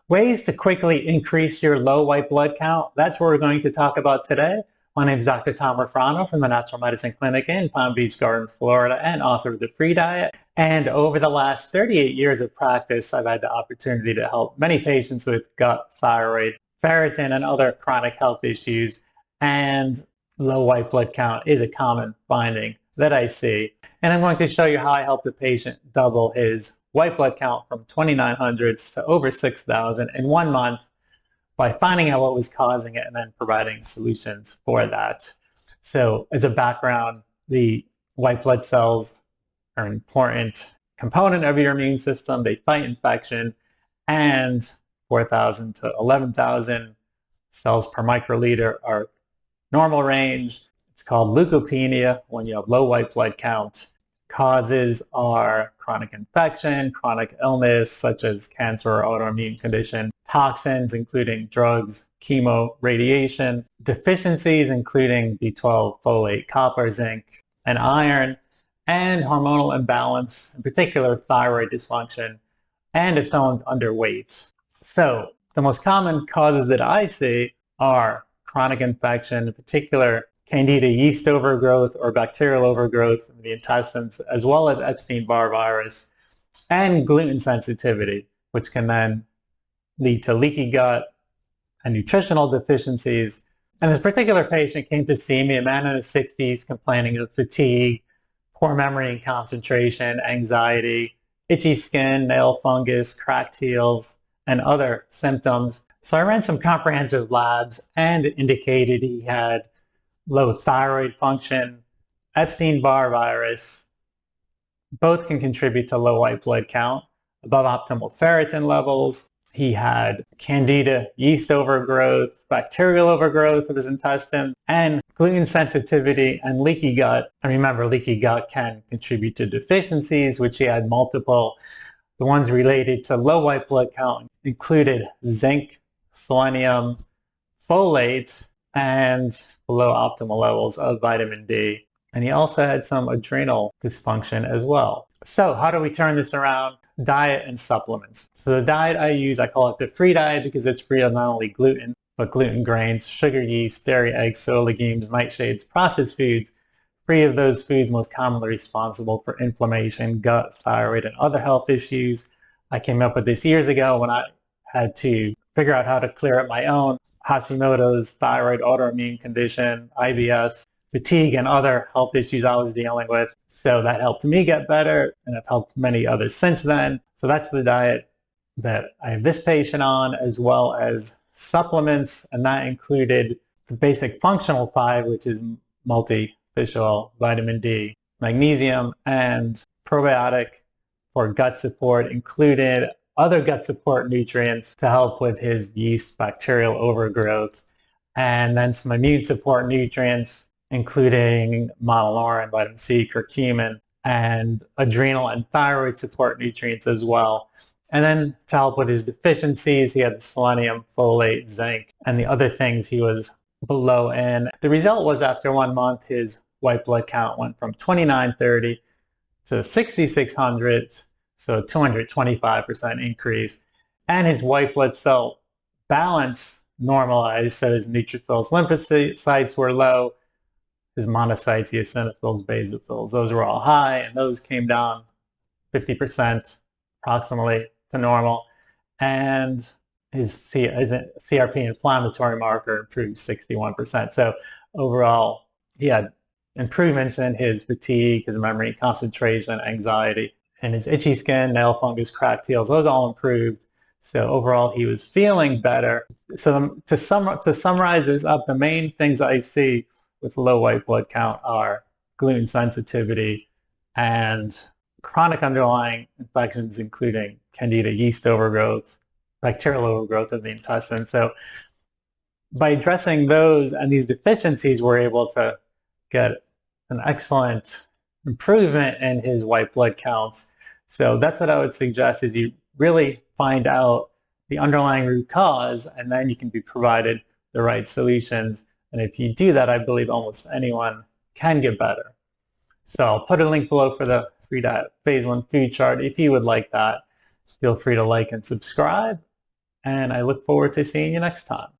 Ways to quickly increase your low white blood count. That's what we're going to talk about today. My name is Dr. Tom Rofrano from the Natural Medicine Clinic in Palm Beach Gardens, Florida, and author of The Free Diet. And over the last 38 years of practice, I've had the opportunity to help many patients with gut, thyroid, ferritin, and other chronic health issues. And low white blood count is a common finding that I see. And I'm going to show you how I helped a patient double his white blood count from 2,900s to over 6,000 in 1 month by finding out what was causing it and then providing solutions for that. So as a background, the white blood cells are an important component of your immune system. They fight infection, and 4,000 to 11,000 cells per microliter are normal range. It's called leukopenia when you have low white blood count. Causes are chronic infection, chronic illness such as cancer or autoimmune condition, toxins including drugs, chemo, radiation, deficiencies including B12, folate, copper, zinc, and iron, and hormonal imbalance, in particular thyroid dysfunction, and if someone's underweight. So the most common causes that I see are chronic infection, in particular Candida yeast overgrowth or bacterial overgrowth in the intestines, as well as Epstein-Barr virus, and gluten sensitivity, which can then lead to leaky gut and nutritional deficiencies. And this particular patient came to see me, a man in his 60s, complaining of fatigue, poor memory and concentration, anxiety, itchy skin, nail fungus, cracked heels, and other symptoms. So I ran some comprehensive labs and indicated he had low thyroid function, Epstein-Barr virus. Both can contribute to low white blood count, above optimal ferritin levels. He had Candida yeast overgrowth, bacterial overgrowth of his intestine, and gluten sensitivity and leaky gut. And remember, leaky gut can contribute to deficiencies, which he had multiple. The ones related to low white blood count included zinc, selenium, folate, and below optimal levels of vitamin D. And he also had some adrenal dysfunction as well. So how do we turn this around? Diet and supplements. So the diet I use, I call it the free diet because it's free of not only gluten, but gluten grains, sugar, yeast, dairy, eggs, soy, legumes, nightshades, processed foods, free of those foods most commonly responsible for inflammation, gut, thyroid, and other health issues. I came up with this years ago when I had to figure out how to clear up my own Hashimoto's, thyroid, autoimmune condition, IBS, fatigue, and other health issues I was dealing with. So that helped me get better, and I've helped many others since then. So that's the diet that I have this patient on, as well as supplements, and that included the basic functional 5, which is multi-fish oil, vitamin D, magnesium, and probiotic for gut support, included other gut support nutrients to help with his yeast bacterial overgrowth, and then some immune support nutrients, including monolaurin, vitamin C, curcumin, and adrenal and thyroid support nutrients as well. And then to help with his deficiencies, he had the selenium, folate, zinc, and the other things he was below in. The result was after 1 month, his white blood count went from 2,930 to 6,600, so 225% increase. And his white blood cell balance normalized, so his neutrophils, lymphocytes were low, his monocytes, eosinophils, basophils, those were all high, and those came down 50% approximately to normal. And his CRP inflammatory marker improved 61%. So overall, he had improvements in his fatigue, his memory, concentration, anxiety, and his itchy skin, nail fungus, cracked heels, those all improved. So overall, he was feeling better. So to summarize this up, the main things I see with low white blood count are gluten sensitivity and chronic underlying infections, including Candida yeast overgrowth, bacterial overgrowth of the intestine. So by addressing those and these deficiencies, we're able to get an excellent improvement in his white blood counts. So that's what I would suggest, is you really find out the underlying root cause, and then you can be provided the right solutions. And if you do that, I believe almost anyone can get better. So I'll put a link below for the free diet phase 1 food chart. If you would like that, feel free to like and subscribe. and I look forward to seeing you next time.